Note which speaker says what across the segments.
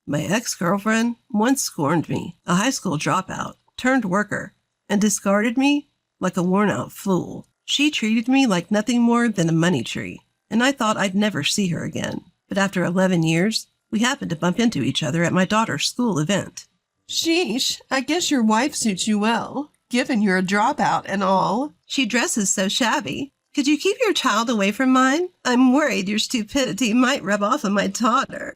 Speaker 1: My ex-girlfriend once scorned me, a high school dropout, turned worker, and discarded me like a worn-out fool. She treated me like nothing more than a money tree, and I thought I'd never see her again. But after 11 years, we happened to bump into each other at my daughter's school event.
Speaker 2: Sheesh, I guess your wife suits you well, given you're a dropout and all.
Speaker 1: She dresses so shabby. Could you keep your child away from mine? I'm worried your stupidity might rub off on my daughter.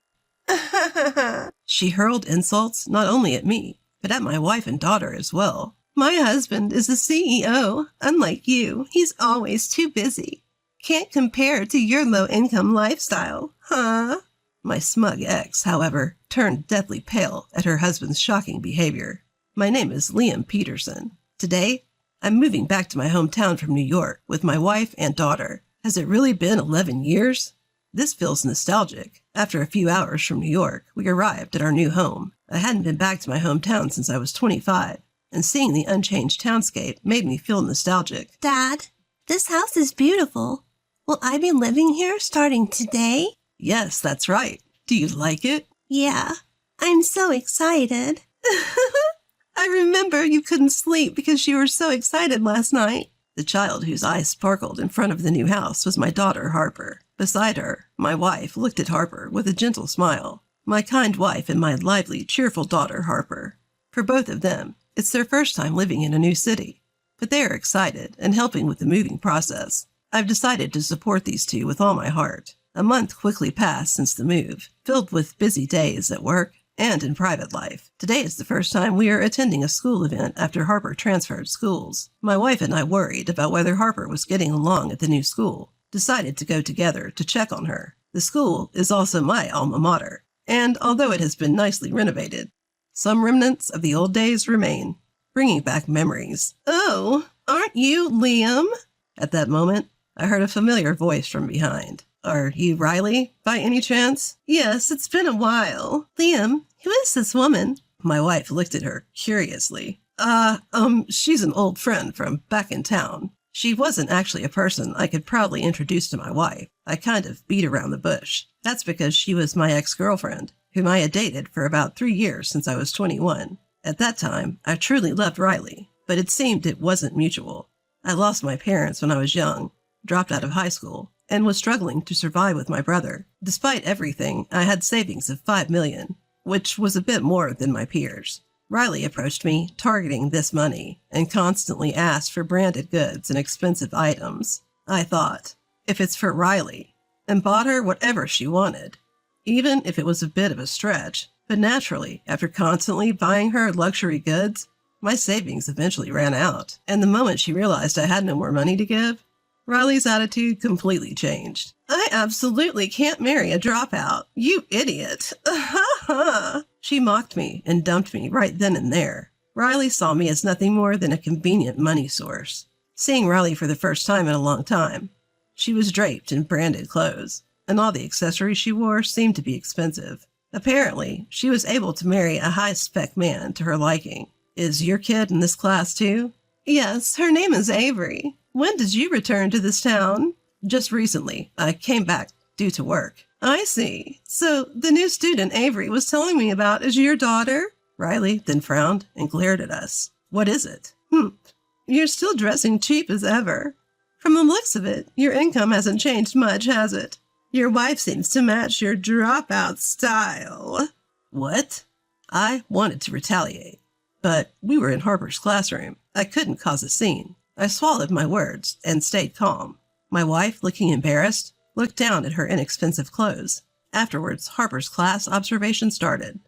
Speaker 1: She hurled insults not only at me, but at my wife and daughter as well. My husband is a CEO. Unlike you, he's always too busy. Can't compare to your low-income lifestyle, huh? My smug ex, however, turned deathly pale at her husband's shocking behavior. My name is Liam Peterson. Today, I'm moving back to my hometown from New York with my wife and daughter. Has it really been 11 years? This feels nostalgic. After a few hours from New York, we arrived at our new home. I hadn't been back to my hometown since I was 25, and seeing the unchanged townscape made me feel nostalgic.
Speaker 3: Dad, this house is beautiful. Will I be living here starting today?
Speaker 1: Yes, that's right. Do you like it?
Speaker 3: Yeah, I'm so excited.
Speaker 1: I remember you couldn't sleep because you were so excited last night. The child whose eyes sparkled in front of the new house was my daughter, Harper. Beside her, my wife looked at Harper with a gentle smile. My kind wife and my lively, cheerful daughter, Harper. For both of them, it's their first time living in a new city. But they are excited and helping with the moving process. I've decided to support these two with all my heart. A month quickly passed since the move, filled with busy days at work and in private life. Today is the first time we are attending a school event after Harper transferred schools. My wife and I worried about whether Harper was getting along at the new school. Decided to go together to check on her. The school is also my alma mater, and although it has been nicely renovated, some remnants of the old days remain, bringing back memories.
Speaker 3: Oh, aren't you Liam?
Speaker 1: At that moment, I heard a familiar voice from behind. Are you Riley, by any chance?
Speaker 3: Yes, it's been a while. Liam, who is this woman?
Speaker 1: My wife looked at her curiously. She's an old friend from back in town. She wasn't actually a person I could proudly introduce to my wife. I kind of beat around the bush. That's because she was my ex-girlfriend, whom I had dated for about 3 years since I was 21. At that time, I truly loved Riley, but it seemed it wasn't mutual. I lost my parents when I was young, dropped out of high school, and was struggling to survive with my brother. Despite everything, I had savings of $5 million, which was a bit more than my peers. Riley approached me, targeting this money, and constantly asked for branded goods and expensive items. I thought, if it's for Riley, and bought her whatever she wanted, even if it was a bit of a stretch. But naturally, after constantly buying her luxury goods, my savings eventually ran out. And the moment she realized I had no more money to give, Riley's attitude completely changed.
Speaker 3: I absolutely can't marry a dropout. You idiot.
Speaker 1: She mocked me and dumped me right then and there. Riley saw me as nothing more than a convenient money source. Seeing Riley for the first time in a long time, she was draped in branded clothes, and all the accessories she wore seemed to be expensive. Apparently, she was able to marry a high-spec man to her liking. Is your kid in this class too?
Speaker 3: Yes, her name is Avery. When did you return to this town?
Speaker 1: Just recently. I came back due to work.
Speaker 3: I see. So the new student Avery was telling me about is your daughter?
Speaker 1: Riley then frowned and glared at us. What is it?
Speaker 3: You're still dressing cheap as ever. From the looks of it, your income hasn't changed much, has it? Your wife seems to match your dropout style.
Speaker 1: What? I wanted to retaliate, but we were in Harper's classroom. I couldn't cause a scene. I swallowed my words and stayed calm. My wife, looking embarrassed, looked down at her inexpensive clothes. Afterwards, Harper's class observation started.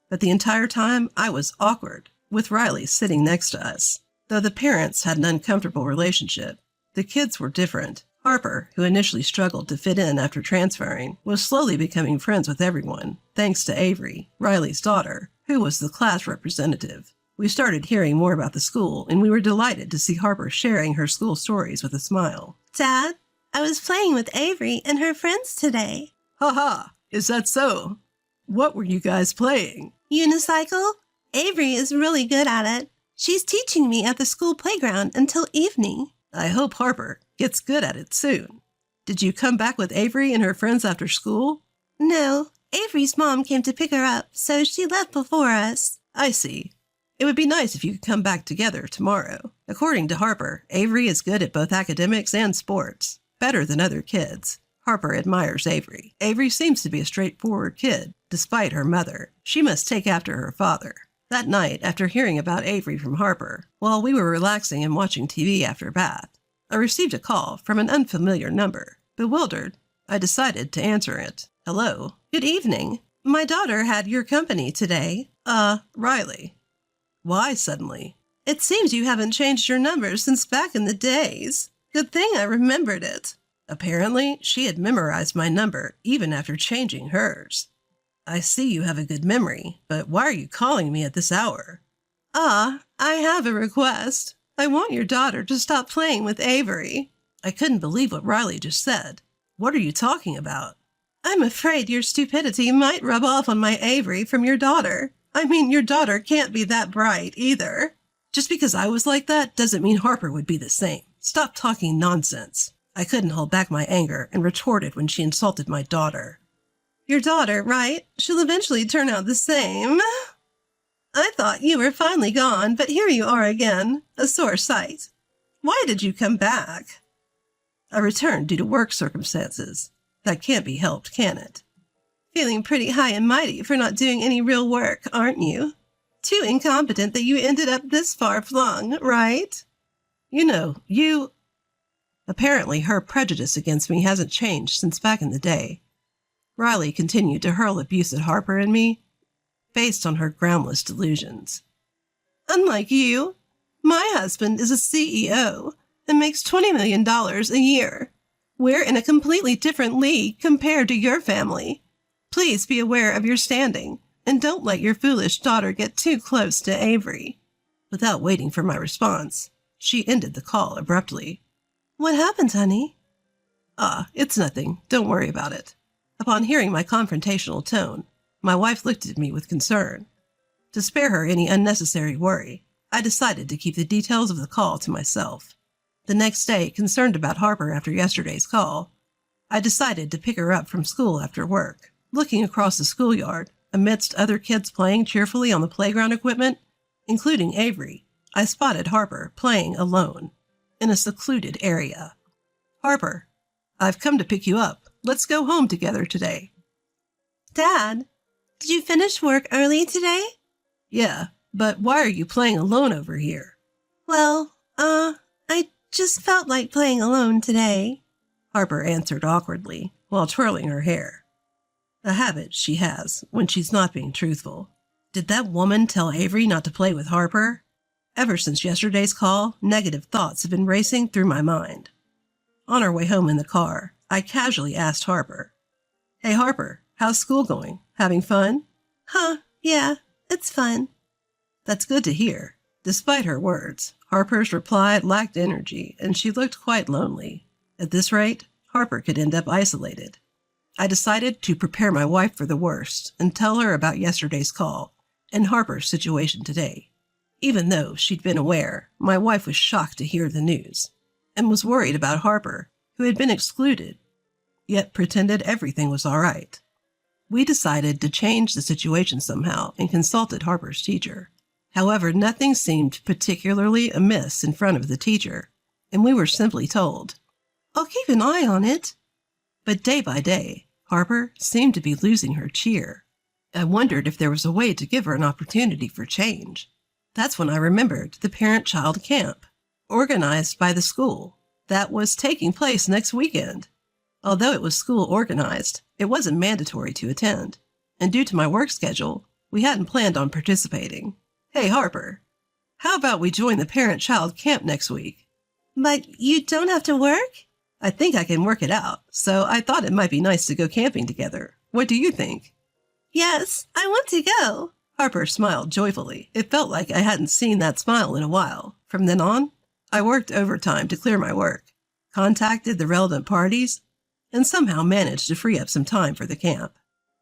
Speaker 1: But the entire time, I was awkward, with Riley sitting next to us. Though the parents had an uncomfortable relationship, the kids were different. Harper, who initially struggled to fit in after transferring, was slowly becoming friends with everyone, thanks to Avery, Riley's daughter, who was the class representative. We started hearing more about the school, and we were delighted to see Harper sharing her school stories with a smile.
Speaker 3: Dad, I was playing with Avery and her friends today.
Speaker 1: Ha ha! Is that so? What were you guys playing?
Speaker 3: Unicycle? Avery is really good at it. She's teaching me at the school playground until evening.
Speaker 1: I hope Harper gets good at it soon. Did you come back with Avery and her friends after school?
Speaker 3: No, Avery's mom came to pick her up, so she left before us.
Speaker 1: I see. It would be nice if you could come back together tomorrow. According to Harper, Avery is good at both academics and sports. Better than other kids. Harper admires Avery. Avery seems to be a straightforward kid, despite her mother. She must take after her father. That night, after hearing about Avery from Harper, while we were relaxing and watching TV after bath, I received a call from an unfamiliar number. Bewildered, I decided to answer it. Hello.
Speaker 3: Good evening. My daughter had your company today.
Speaker 1: Riley. Why suddenly?
Speaker 3: It seems you haven't changed your number since back in the days. Good thing I remembered it.
Speaker 1: Apparently, she had memorized my number even after changing hers. I see you have a good memory, but why are you calling me at this hour?
Speaker 3: I have a request. I want your daughter to stop playing with Avery.
Speaker 1: I couldn't believe what Riley just said. What are you talking about?
Speaker 3: I'm afraid your stupidity might rub off on my Avery from your daughter. I mean, your daughter can't be that bright either.
Speaker 1: Just because I was like that doesn't mean Harper would be the same. Stop talking nonsense. I couldn't hold back my anger and retorted when she insulted my daughter.
Speaker 3: Your daughter, right? She'll eventually turn out the same. I thought you were finally gone, but here you are again, a sore sight. Why did you come back?
Speaker 1: I returned due to work circumstances. That can't be helped, can it?
Speaker 3: Feeling pretty high and mighty for not doing any real work, aren't you? Too incompetent that you ended up this far flung, right?
Speaker 1: Apparently her prejudice against me hasn't changed since back in the day. Riley continued to hurl abuse at Harper and me, based on her groundless delusions.
Speaker 3: Unlike you, my husband is a CEO and makes $20 million a year. We're in a completely different league compared to your family. Please be aware of your standing, and don't let your foolish daughter get too close to Avery.
Speaker 1: Without waiting for my response, she ended the call abruptly.
Speaker 3: What happened, honey?
Speaker 1: It's nothing. Don't worry about it. Upon hearing my confrontational tone, my wife looked at me with concern. To spare her any unnecessary worry, I decided to keep the details of the call to myself. The next day, concerned about Harper after yesterday's call, I decided to pick her up from school after work. Looking across the schoolyard, amidst other kids playing cheerfully on the playground equipment, including Avery, I spotted Harper playing alone in a secluded area. Harper, I've come to pick you up. Let's go home together today.
Speaker 3: Dad, did you finish work early today?
Speaker 1: Yeah, but why are you playing alone over here?
Speaker 3: Well, I just felt like playing alone today,
Speaker 1: Harper answered awkwardly while twirling her hair. A habit she has when she's not being truthful. Did that woman tell Avery not to play with Harper? Ever since yesterday's call, negative thoughts have been racing through my mind. On our way home in the car, I casually asked Harper, "Hey Harper, how's school going? Having fun?"
Speaker 3: Yeah, it's fun."
Speaker 1: That's good to hear. Despite her words, Harper's reply lacked energy, and she looked quite lonely. At this rate, Harper could end up isolated. I decided to prepare my wife for the worst and tell her about yesterday's call and Harper's situation today. Even though she'd been aware, my wife was shocked to hear the news and was worried about Harper, who had been excluded, yet pretended everything was all right. We decided to change the situation somehow and consulted Harper's teacher. However, nothing seemed particularly amiss in front of the teacher, and we were simply told,
Speaker 3: "I'll keep an eye on it."
Speaker 1: But day by day, Harper seemed to be losing her cheer. I wondered if there was a way to give her an opportunity for change. That's when I remembered the parent-child camp, organized by the school, that was taking place next weekend. Although it was school organized, it wasn't mandatory to attend, and due to my work schedule, we hadn't planned on participating. Hey, Harper, how about we join the parent-child camp next week?
Speaker 3: But you don't have to work?
Speaker 1: I think I can work it out, so I thought it might be nice to go camping together. What do you think?
Speaker 3: Yes, I want to go.
Speaker 1: Harper smiled joyfully. It felt like I hadn't seen that smile in a while. From then on, I worked overtime to clear my work, contacted the relevant parties, and somehow managed to free up some time for the camp.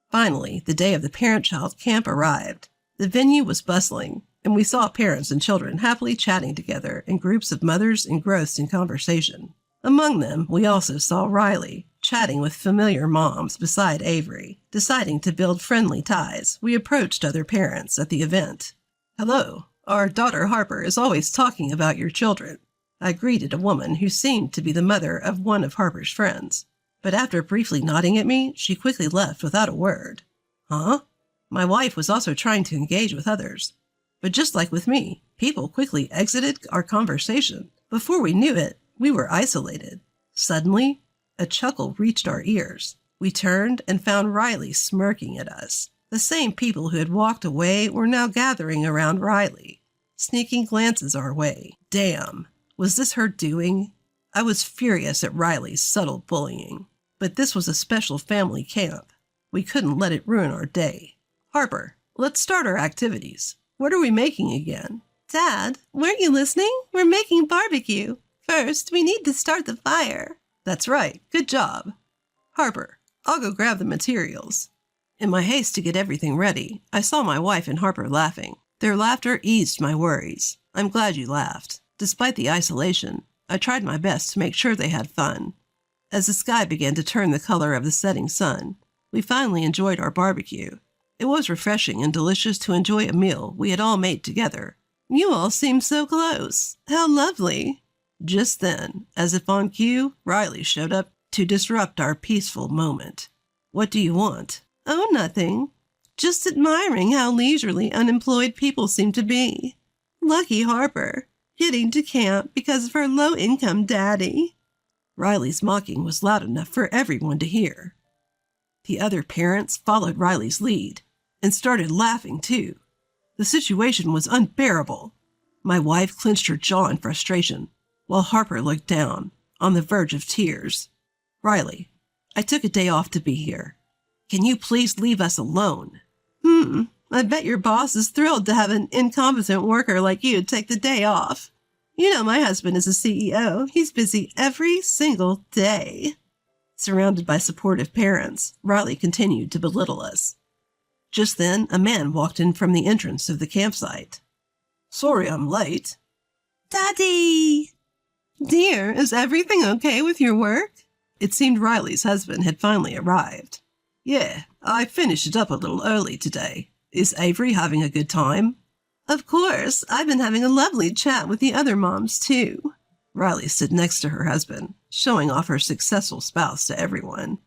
Speaker 1: Finally, the day of the parent-child camp arrived. The venue was bustling, and we saw parents and children happily chatting together in groups of mothers engrossed in conversation. Among them, we also saw Riley, chatting with familiar moms beside Avery. Deciding to build friendly ties, we approached other parents at the event. "Hello, our daughter Harper is always talking about your children." I greeted a woman who seemed to be the mother of one of Harper's friends. But after briefly nodding at me, she quickly left without a word. Huh? My wife was also trying to engage with others. But just like with me, people quickly exited our conversation. Before we knew it, we were isolated. Suddenly, a chuckle reached our ears. We turned and found Riley smirking at us. The same people who had walked away were now gathering around Riley, sneaking glances our way. Damn, was this her doing? I was furious at Riley's subtle bullying. But this was a special family camp. We couldn't let it ruin our day. "Harper, let's start our activities. What are we making again?"
Speaker 3: Dad, weren't you listening? We're making barbecue. First, we need to start the fire.
Speaker 1: "That's right. Good job. Harper, I'll go grab the materials." In my haste to get everything ready, I saw my wife and Harper laughing. Their laughter eased my worries. I'm glad you laughed. Despite the isolation, I tried my best to make sure they had fun. As the sky began to turn the color of the setting sun, we finally enjoyed our barbecue. It was refreshing and delicious to enjoy a meal we had all made together.
Speaker 3: You all seem so close. How lovely.
Speaker 1: Just then, as if on cue, Riley showed up to disrupt our peaceful moment. "What do you want?"
Speaker 3: Oh, nothing. Just admiring how leisurely unemployed people seem to be. Lucky Harper, getting to camp because of her low-income daddy.
Speaker 1: Riley's mocking was loud enough for everyone to hear. The other parents followed Riley's lead and started laughing too. The situation was unbearable. My wife clenched her jaw in frustration, while Harper looked down, on the verge of tears. "Riley, I took a day off to be here. Can you please leave us alone?"
Speaker 3: I bet your boss is thrilled to have an incompetent worker like you take the day off. You know my husband is a CEO. He's busy every single day.
Speaker 1: Surrounded by supportive parents, Riley continued to belittle us. Just then, a man walked in from the entrance of the campsite. "Sorry I'm late."
Speaker 3: Daddy! Dear, is everything okay with your work?
Speaker 1: It seemed Riley's husband had finally arrived. "Yeah, I finished it up a little early today. Is Avery having a good time?"
Speaker 3: Of course, I've been having a lovely chat with the other moms, too.
Speaker 1: Riley stood next to her husband, showing off her successful spouse to everyone.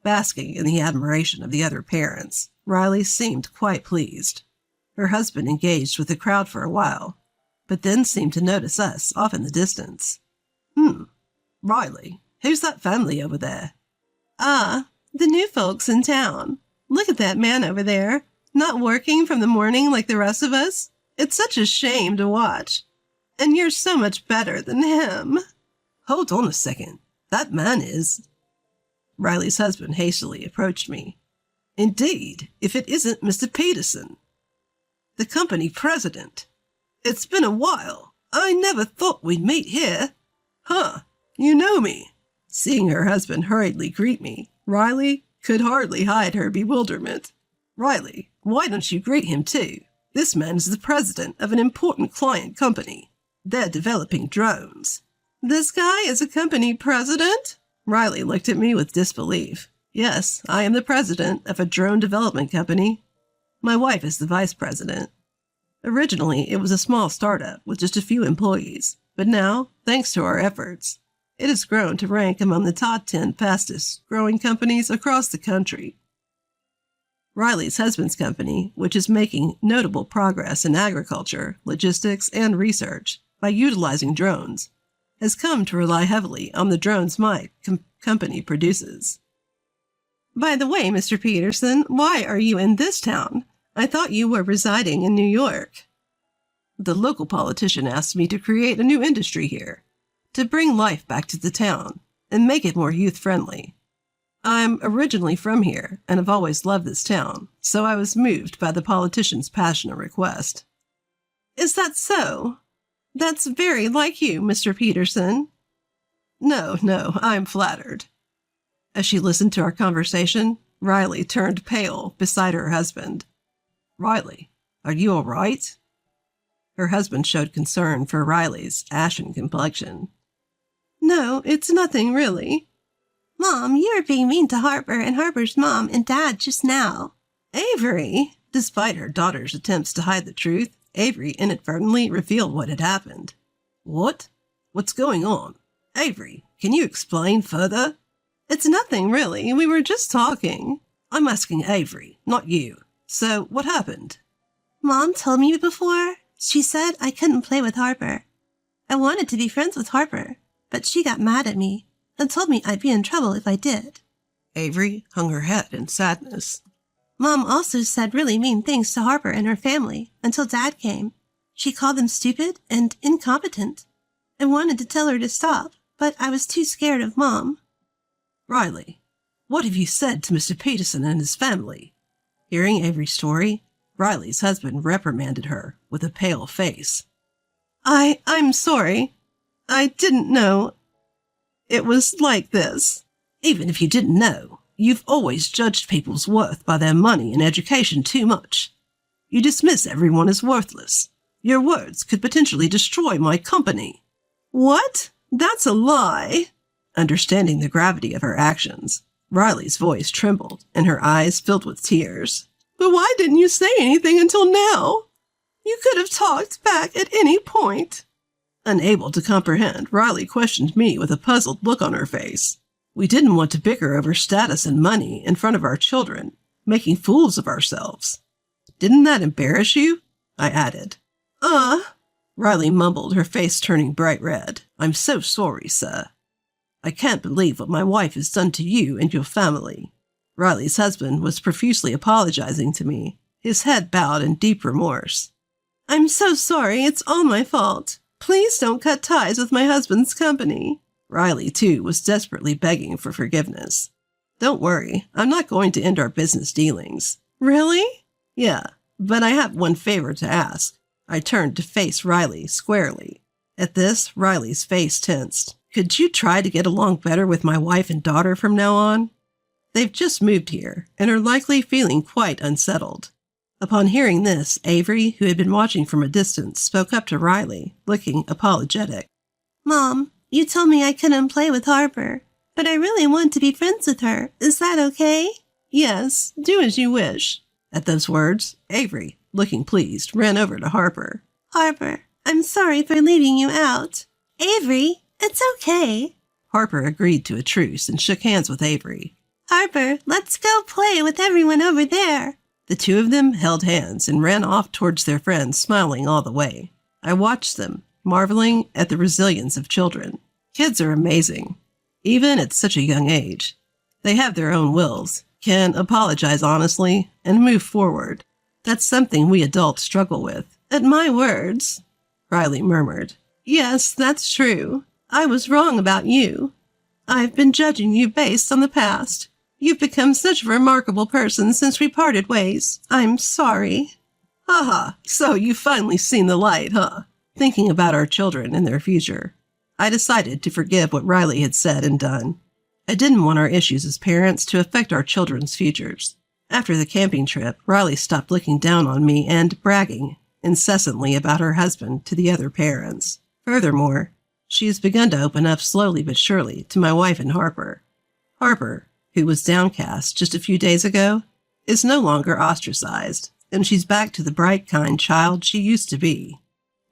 Speaker 1: Basking in the admiration of the other parents, Riley seemed quite pleased. Her husband engaged with the crowd for a while, but then seemed to notice us off in the distance. Riley, who's that family over there?"
Speaker 3: Ah, the new folks in town. Look at that man over there, not working from the morning like the rest of us. It's such a shame to watch. And you're so much better than him."
Speaker 1: "Hold on a second. That man is—" Riley's husband hastily approached me. "Indeed, if it isn't Mr. Peterson, the company president. It's been a while. I never thought we'd meet here. Huh, you know me." Seeing her husband hurriedly greet me, Riley could hardly hide her bewilderment. "Riley, why don't you greet him too? This man is the president of an important client company. They're developing drones."
Speaker 3: This guy is a company president?
Speaker 1: Riley looked at me with disbelief. "Yes, I am the president of a drone development company. My wife is the vice president. Originally, it was a small startup with just a few employees, but now, thanks to our efforts, it has grown to rank among the top 10 fastest growing companies across the country." Riley's husband's company, which is making notable progress in agriculture, logistics, and research by utilizing drones, has come to rely heavily on the drones my company produces.
Speaker 3: By the way, Mr. Peterson, why are you in this town? I thought you were residing in New York.
Speaker 1: The local politician asked me to create a new industry here, to bring life back to the town and make it more youth-friendly. I'm originally from here and have always loved this town, so I was moved by the politician's passionate request.
Speaker 3: Is that so? That's very like you, Mr. Peterson.
Speaker 1: No, I'm flattered. As she listened to our conversation, Riley turned pale beside her husband. "Riley, are you all right?" Her husband showed concern for Riley's ashen complexion.
Speaker 3: No, it's nothing really.
Speaker 1: Mom, you were being mean to Harper and Harper's mom and dad just now.
Speaker 3: Avery! Despite her daughter's attempts to hide the truth, Avery inadvertently revealed what had happened. What? What's going on? Avery, can you explain further? It's nothing really. We were just talking. I'm asking Avery, not you. So, what happened?
Speaker 1: Mom told me before. She said I couldn't play with Harper. I wanted to be friends with Harper, but she got mad at me and told me I'd be in trouble if I did.
Speaker 3: Avery hung her head in sadness.
Speaker 1: Mom also said really mean things to Harper and her family until Dad came. She called them stupid and incompetent. I wanted to tell her to stop, but I was too scared of Mom.
Speaker 3: Riley, what have you said to Mr. Peterson and his family? Hearing Avery's story, Riley's husband reprimanded her with a pale face. I'm sorry. I didn't know it was like this. Even if you didn't know, you've always judged people's worth by their money and education too much. You dismiss everyone as worthless. Your words could potentially destroy my company. What? That's a lie. Understanding the gravity of her actions, Riley's voice trembled and her eyes filled with tears. But why didn't you say anything until now? You could have talked back at any point. Unable to comprehend, Riley questioned me with a puzzled look on her face. We didn't want to bicker over status and money in front of our children, making fools of ourselves. Didn't that embarrass you? I added. Riley mumbled, her face turning bright red. I'm so sorry, sir. I can't believe what my wife has done to you and your family. Riley's husband was profusely apologizing to me, his head bowed in deep remorse. I'm so sorry, it's all my fault. Please don't cut ties with my husband's company. Riley, too, was desperately begging for forgiveness. Don't worry, I'm not going to end our business dealings. Really? Yeah, but I have one favor to ask. I turned to face Riley squarely. At this, Riley's face tensed. Could you try to get along better with my wife and daughter from now on? They've just moved here and are likely feeling quite unsettled. Upon hearing this, Avery, who had been watching from a distance, spoke up to Riley, looking apologetic.
Speaker 1: Mom, you told me I couldn't play with Harper, but I really want to be friends with her. Is that okay?
Speaker 3: Yes, do as you wish. At those words, Avery, looking pleased, ran over to Harper.
Speaker 1: Harper, I'm sorry for leaving you out. Avery, it's okay.
Speaker 3: Harper agreed to a truce and shook hands with Avery.
Speaker 1: Harper, let's go play with everyone over there.
Speaker 3: The two of them held hands and ran off towards their friends, smiling all the way. I watched them, marveling at the resilience of children. Kids are amazing, even at such a young age. They have their own wills, can apologize honestly, and move forward. That's something we adults struggle with. At my words, Riley murmured. Yes, that's true. I was wrong about you. I've been judging you based on the past. You've become such a remarkable person since we parted ways. I'm sorry. Haha, so you've finally seen the light, huh? Thinking about our children and their future, I decided to forgive what Riley had said and done. I didn't want our issues as parents to affect our children's futures. After the camping trip, Riley stopped looking down on me and bragging incessantly about her husband to the other parents. Furthermore, she has begun to open up slowly but surely to my wife and Harper. Harper, who was downcast just a few days ago, is no longer ostracized, and she's back to the bright, kind child she used to be.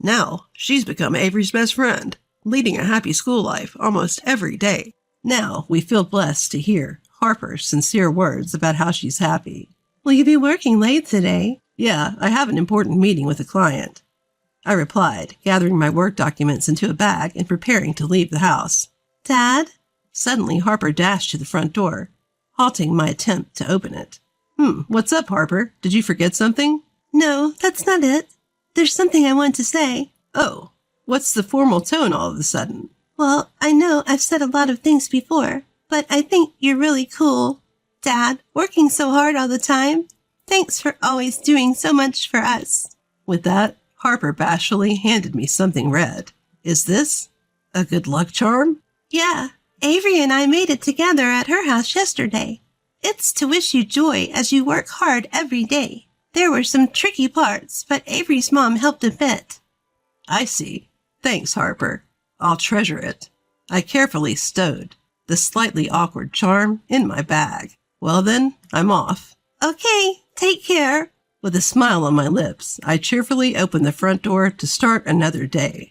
Speaker 3: Now, she's become Avery's best friend, leading a happy school life almost every day. Now, we feel blessed to hear Harper's sincere words about how she's happy.
Speaker 1: Will you be working late today?
Speaker 3: Yeah, I have an important meeting with a client, I replied, gathering my work documents into a bag and preparing to leave the house.
Speaker 1: Dad?
Speaker 3: Suddenly, Harper dashed to the front door, halting my attempt to open it. What's up, Harper? Did you forget something?
Speaker 1: No, that's not it. There's something I want to say.
Speaker 3: Oh, what's the formal tone all of a sudden?
Speaker 1: Well, I know I've said a lot of things before, but I think you're really cool. Dad, working so hard all the time. Thanks for always doing so much for us.
Speaker 3: With that, Harper bashfully handed me something red. Is this a good luck charm?
Speaker 1: Yeah, Avery and I made it together at her house yesterday. It's to wish you joy as you work hard every day. There were some tricky parts, but Avery's mom helped a bit.
Speaker 3: I see. Thanks, Harper. I'll treasure it.
Speaker 1: I carefully stowed the slightly awkward charm in my bag. Well then, I'm off.
Speaker 3: Okay, take care.
Speaker 1: With a smile on my lips, I cheerfully opened the front door to start another day.